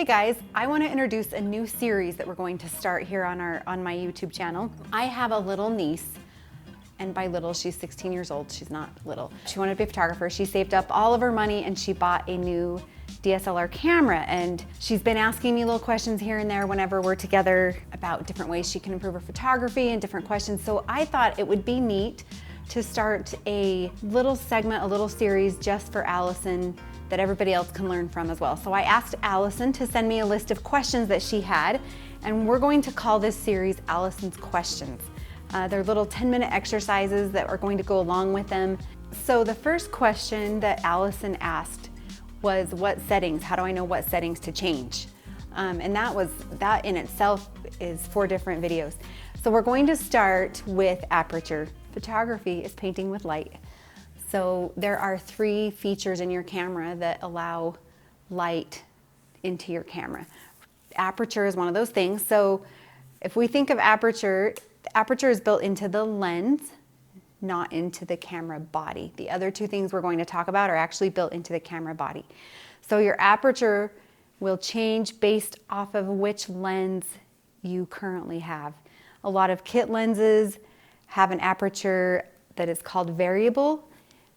Hey guys, I want to introduce a new series that we're going to start here on my YouTube channel. I have a little niece, and by little, she's 16 years old. She's not little. She wanted to be a photographer. She saved up all of her money and she bought a new DSLR camera, and she's been asking me little questions here and there whenever we're together about different ways she can improve her photography and different questions. So I thought it would be neat to start a little segment, a little series just for Allison that everybody else can learn from as well. So I asked Allison to send me a list of questions that she had, and we're going to call this series Allison's Questions. They're little 10-minute exercises that are going to go along with them. So the first question that Allison asked was, what settings? How do I know what settings to change? And that in itself is 4 different videos. So we're going to start with Aperture. Photography is painting with light. So there are 3 features in your camera that allow light into your camera. Aperture is one of those things. So if we think of aperture, the aperture is built into the lens, not into the camera body. The other 2 things we're going to talk about are actually built into the camera body. So your aperture will change based off of which lens you currently have. A lot of kit lenses have an aperture that is called variable.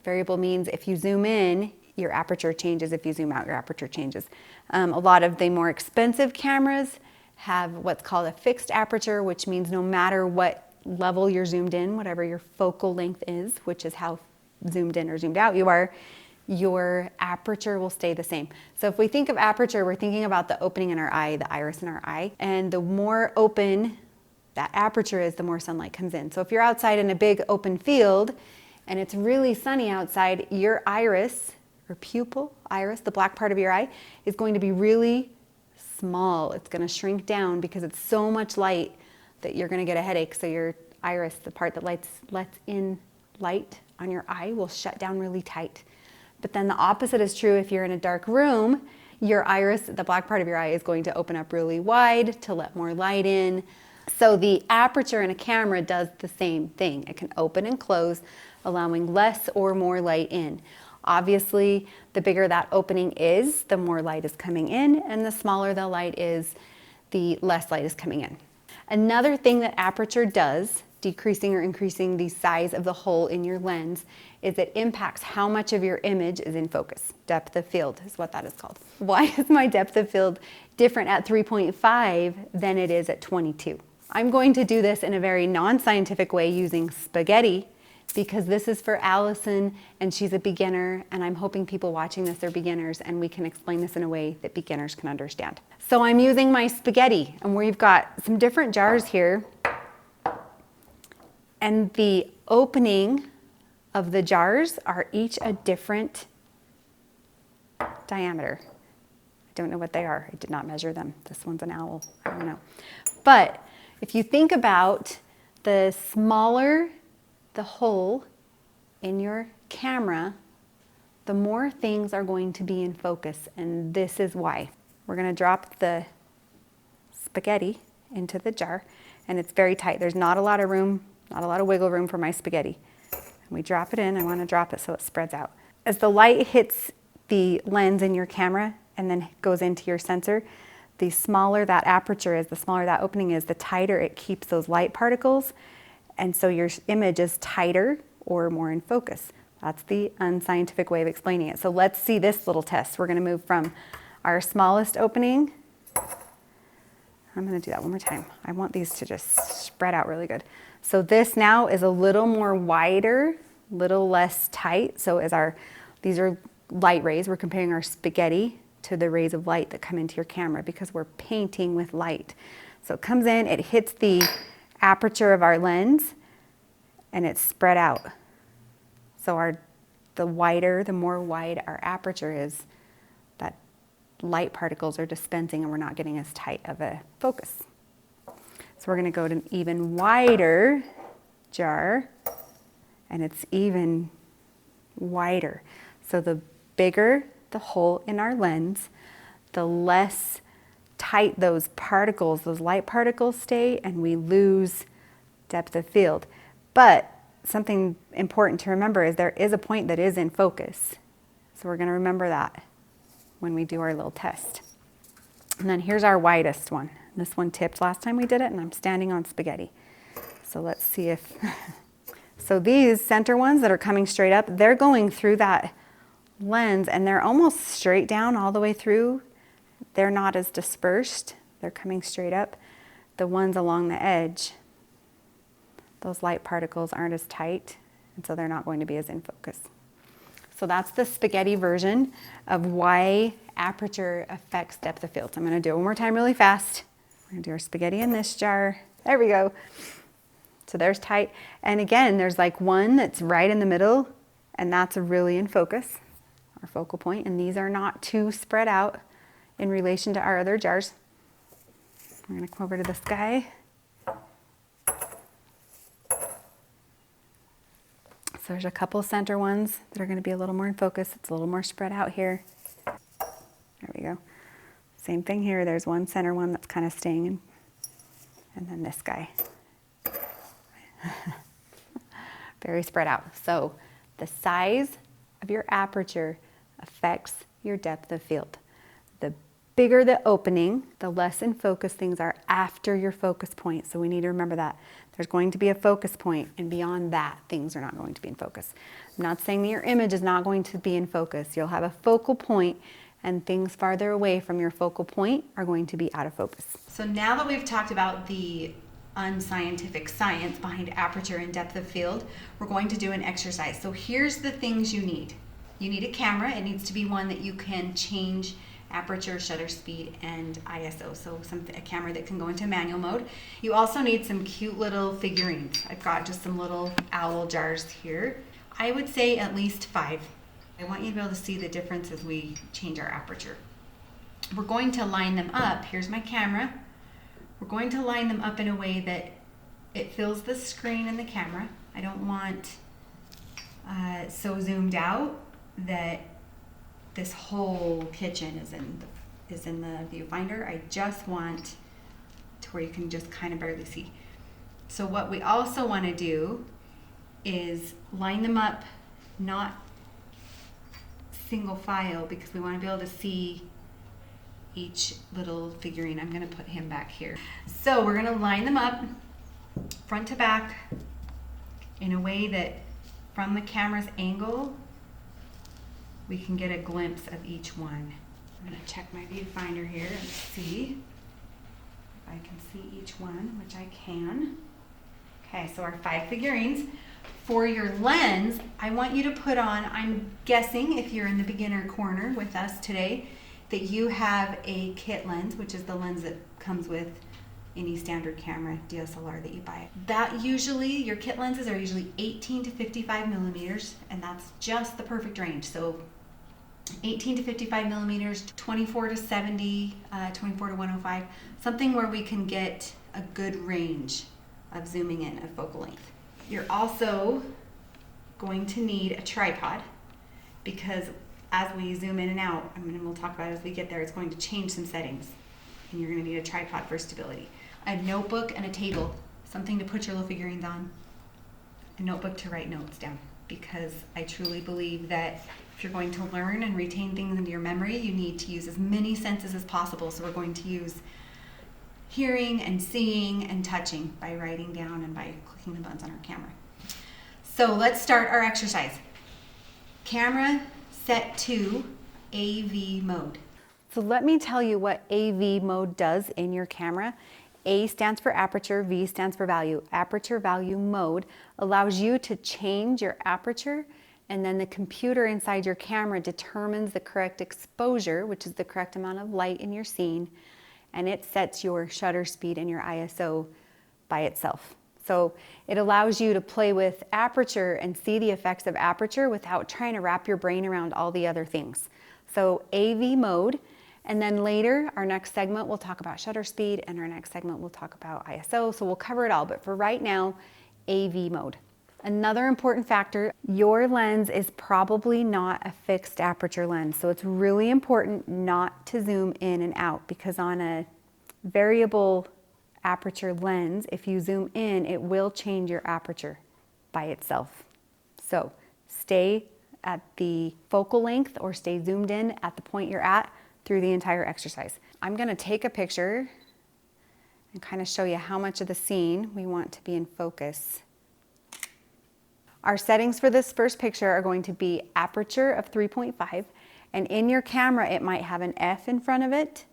Variable means if you zoom in, your aperture changes. If you zoom out, your aperture changes. A lot of the more expensive cameras have what's called a fixed aperture, which means no matter what level you're zoomed in, whatever your focal length is, which is how zoomed in or zoomed out you are, your aperture will stay the same. So if we think of aperture, we're thinking about the opening in our eye, the iris in our eye, and the more open that aperture is, the more sunlight comes in. So if you're outside in a big open field and it's really sunny outside, your iris, or pupil, iris, the black part of your eye, is going to be really small. It's going to shrink down because it's so much light that you're going to get a headache. So your iris, the part that lets in light on your eye, will shut down really tight. But then the opposite is true if you're in a dark room. Your iris, the black part of your eye, is going to open up really wide to let more light in. So the aperture in a camera does the same thing. It can open and close, allowing less or more light in. Obviously, the bigger that opening is, the more light is coming in, and the smaller the light is, the less light is coming in. Another thing that aperture does, decreasing or increasing the size of the hole in your lens, is it impacts how much of your image is in focus. Depth of field is what that is called. Why is my depth of field different at 3.5 than it is at 22? I'm going to do this in a very non-scientific way using spaghetti, because this is for Allison and she's a beginner, and I'm hoping people watching this are beginners and we can explain this in a way that beginners can understand. So I'm using my spaghetti, and we've got some different jars here, and the opening of the jars are each a different diameter. I don't know what they are. I did not measure them. This one's an owl. I don't know. But if you think about the smaller the hole in your camera, the more things are going to be in focus, and this is why. We're going to drop the spaghetti into the jar, and it's very tight. There's not a lot of room, not a lot of wiggle room for my spaghetti. And we drop it in. I want to drop it so it spreads out. As the light hits the lens in your camera and then goes into your sensor, the smaller that aperture is, the smaller that opening is, the tighter it keeps those light particles. And so your image is tighter or more in focus. That's the unscientific way of explaining it. So let's see this little test. We're going to move from our smallest opening. I'm going to do that one more time. I want these to just spread out really good. So this now is a little more wider, little less tight. So these are light rays. We're comparing our spaghetti to the rays of light that come into your camera because we're painting with light. So it comes in, it hits the aperture of our lens, and it's spread out. So the more wide our aperture is, that light particles are dispensing and we're not getting as tight of a focus. So we're going to go to an even wider jar, and it's even wider. So the bigger the hole in our lens, the less tight those particles, those light particles stay, and we lose depth of field. But something important to remember is there is a point that is in focus. So we're going to remember that when we do our little test. And then here's our widest one. This one tipped last time we did it, and I'm standing on spaghetti. So let's see if, so these center ones that are coming straight up, they're going through that lens and they're almost straight down all the way through. They're not as dispersed. They're coming straight up. The ones along the edge, those light particles aren't as tight, and so they're not going to be as in focus. So that's the spaghetti version of why aperture affects depth of field. So I'm going to do it one more time really fast. We're going to do our spaghetti in this jar. There we go. So there's tight. And again, there's like one that's right in the middle, and that's really in focus, our focal point. And these are not too spread out in relation to our other jars. We're going to come over to this guy. So there's a couple center ones that are going to be a little more in focus. It's a little more spread out here. There we go. Same thing here. There's one center one that's kind of staying in. And then this guy. Very spread out. So the size of your aperture affects your depth of field. The bigger the opening, the less in focus things are after your focus point. So we need to remember that. There's going to be a focus point, and beyond that, things are not going to be in focus. I'm not saying that your image is not going to be in focus. You'll have a focal point, and things farther away from your focal point are going to be out of focus. So now that we've talked about the unscientific science behind aperture and depth of field, we're going to do an exercise. So here's the things you need. You need a camera. It needs to be one that you can change aperture, shutter speed, and ISO. So a camera that can go into manual mode. You also need some cute little figurines. I've got just some little owl jars here. I would say at least 5. I want you to be able to see the difference as we change our aperture. We're going to line them up. Here's my camera. We're going to line them up in a way that it fills the screen and the camera. I don't want so zoomed out that this whole kitchen is in the viewfinder. I just want to where you can just kind of barely see. So what we also want to do is line them up, not single file, because we want to be able to see each little figurine. I'm going to put him back here. So we're going to line them up front to back in a way that from the camera's angle we can get a glimpse of each one. I'm going to check my viewfinder here and see if I can see each one, which I can. Okay, so our 5 figurines. For your lens, I want you to put on, I'm guessing if you're in the beginner corner with us today, that you have a kit lens, which is the lens that comes with any standard camera DSLR that you buy. That usually, your kit lenses are usually 18 to 55 millimeters, and that's just the perfect range. So 18 to 55 millimeters, 24 to 70, 24 to 105, something where we can get a good range of zooming in of focal length. You're also going to need a tripod, because as we zoom in and out, and we'll talk about it as we get there, it's going to change some settings, and you're going to need a tripod for stability. A notebook and a table, something to put your little figurines on, a notebook to write notes down, because I truly believe that if you're going to learn and retain things into your memory, you need to use as many senses as possible. So we're going to use hearing and seeing and touching by writing down and by clicking the buttons on our camera. So let's start our exercise. Camera set to AV mode. So let me tell you what AV mode does in your camera. A stands for aperture, V stands for value. Aperture value mode allows you to change your aperture, and then the computer inside your camera determines the correct exposure, which is the correct amount of light in your scene, and it sets your shutter speed and your ISO by itself. So it allows you to play with aperture and see the effects of aperture without trying to wrap your brain around all the other things. So AV mode, and then later, our next segment, we'll talk about shutter speed, and our next segment, we'll talk about ISO, so we'll cover it all, but for right now, AV mode. Another important factor, your lens is probably not a fixed aperture lens, so it's really important not to zoom in and out, because on a variable aperture lens, if you zoom in, it will change your aperture by itself. So stay at the focal length or stay zoomed in at the point you're at through the entire exercise. I'm gonna take a picture and kind of show you how much of the scene we want to be in focus. Our settings for this first picture are going to be aperture of 3.5, and in your camera it might have an F in front of it.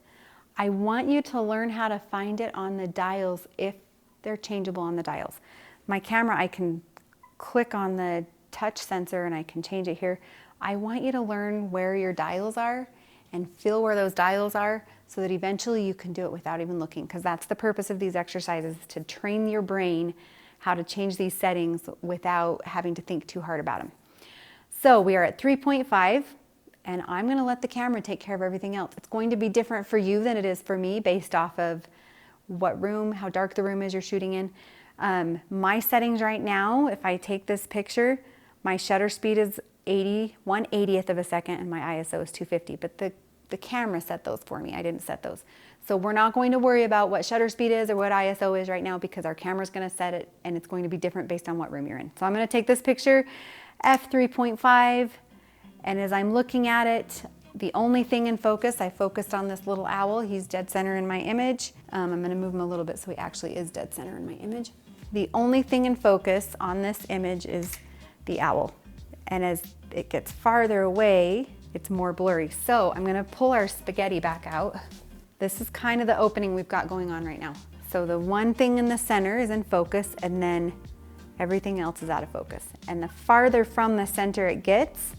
I want you to learn how to find it on the dials if they're changeable on the dials. My camera, I can click on the touch sensor and I can change it here. I want you to learn where your dials are and feel where those dials are so that eventually you can do it without even looking, because that's the purpose of these exercises, to train your brain how to change these settings without having to think too hard about them. So we are at 3.5, and I'm gonna let the camera take care of everything else. It's going to be different for you than it is for me based off of what room, how dark the room is you're shooting in. My settings right now, if I take this picture, my shutter speed is 1/80th of a second and my ISO is 250, but the camera set those for me. I didn't set those. So we're not going to worry about what shutter speed is or what ISO is right now, because our camera's gonna set it and it's going to be different based on what room you're in. So I'm gonna take this picture, f3.5, and as I'm looking at it, the only thing in focus, I focused on this little owl. He's dead center in my image. I'm gonna move him a little bit so he actually is dead center in my image. The only thing in focus on this image is the owl. And as it gets farther away, it's more blurry. So I'm gonna pull our spaghetti back out. This is kind of the opening we've got going on right now. So the one thing in the center is in focus, and then everything else is out of focus. And the farther from the center it gets,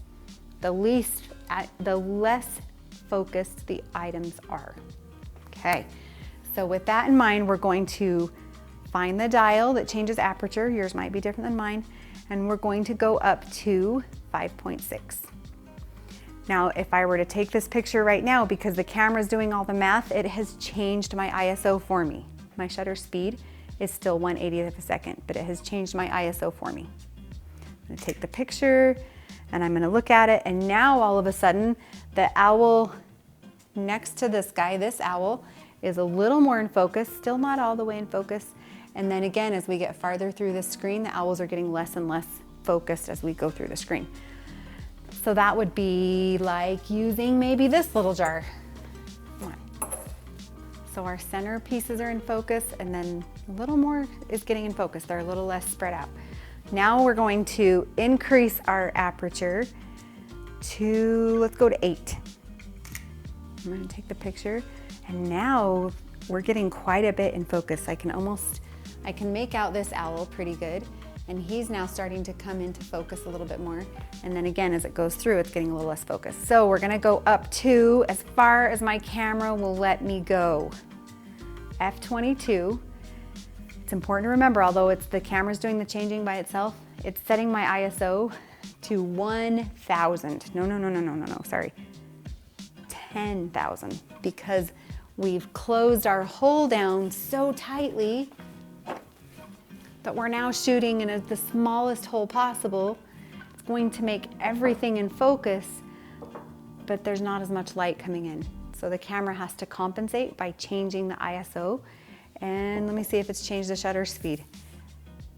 the less focused the items are. Okay, so with that in mind, we're going to find the dial that changes aperture. Yours might be different than mine. And we're going to go up to 5.6. Now, if I were to take this picture right now, because the camera's doing all the math, it has changed my ISO for me. My shutter speed is still 1/80th of a second, but it has changed my ISO for me. I'm gonna take the picture and I'm gonna look at it, and now all of a sudden, the owl next to this guy, this owl, is a little more in focus, still not all the way in focus. And then again, as we get farther through the screen, the owls are getting less and less focused as we go through the screen. So that would be like using maybe this little jar. Come on. So our center pieces are in focus, and then a little more is getting in focus. They're a little less spread out. Now we're going to increase our aperture to, let's go to 8. I'm gonna take the picture, and now we're getting quite a bit in focus. I can make out this owl pretty good, and he's now starting to come into focus a little bit more. And then again, as it goes through, it's getting a little less focused. So we're gonna go up to as far as my camera will let me go. F22. It's important to remember, although the camera's doing the changing by itself, it's setting my ISO to 1,000. No, sorry. 10,000, because we've closed our hole down so tightly that we're now shooting in the smallest hole possible. It's going to make everything in focus, but there's not as much light coming in. So the camera has to compensate by changing the ISO. And let me see if it's changed the shutter speed.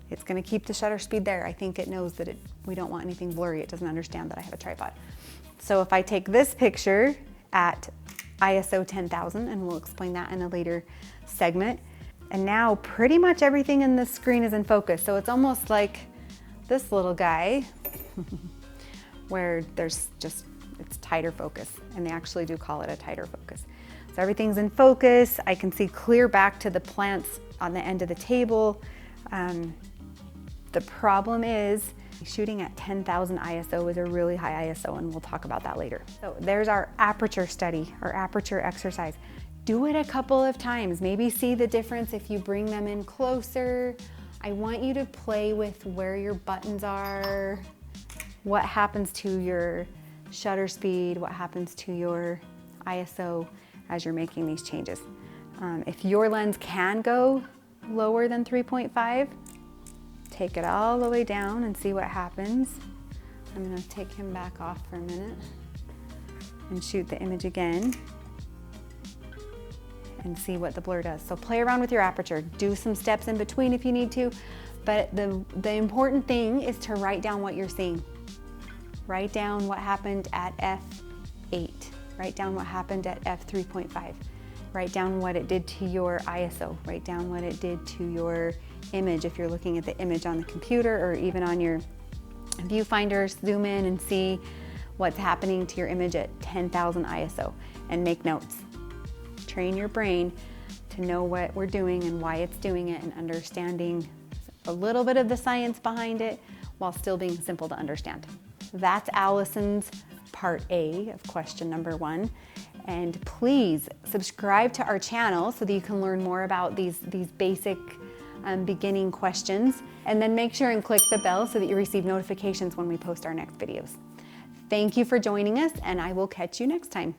It's gonna keep the shutter speed there. I think it knows that we don't want anything blurry. It doesn't understand that I have a tripod. So if I take this picture at ISO 10,000, and we'll explain that in a later segment, and now pretty much everything in the screen is in focus. So it's almost like this little guy where it's tighter focus, and they actually do call it a tighter focus. So everything's in focus. I can see clear back to the plants on the end of the table. The problem is shooting at 10,000 ISO is a really high ISO, and we'll talk about that later. So there's our aperture study, our aperture exercise. Do it a couple of times. Maybe see the difference if you bring them in closer. I want you to play with where your buttons are, what happens to your shutter speed, what happens to your ISO as you're making these changes. If your lens can go lower than 3.5, take it all the way down and see what happens. I'm gonna take him back off for a minute and shoot the image again and see what the blur does. So play around with your aperture. Do some steps in between if you need to, but the important thing is to write down what you're seeing. Write down what happened at f8. Write down what happened at f3.5. Write down what it did to your ISO. Write down what it did to your image if you're looking at the image on the computer or even on your viewfinder. Zoom in and see what's happening to your image at 10,000 ISO and make notes. Train your brain to know what we're doing and why it's doing it, and understanding a little bit of the science behind it while still being simple to understand. That's Allison's part A of question number 1. And please subscribe to our channel so that you can learn more about these basic beginning questions. And then make sure and click the bell so that you receive notifications when we post our next videos. Thank you for joining us, and I will catch you next time.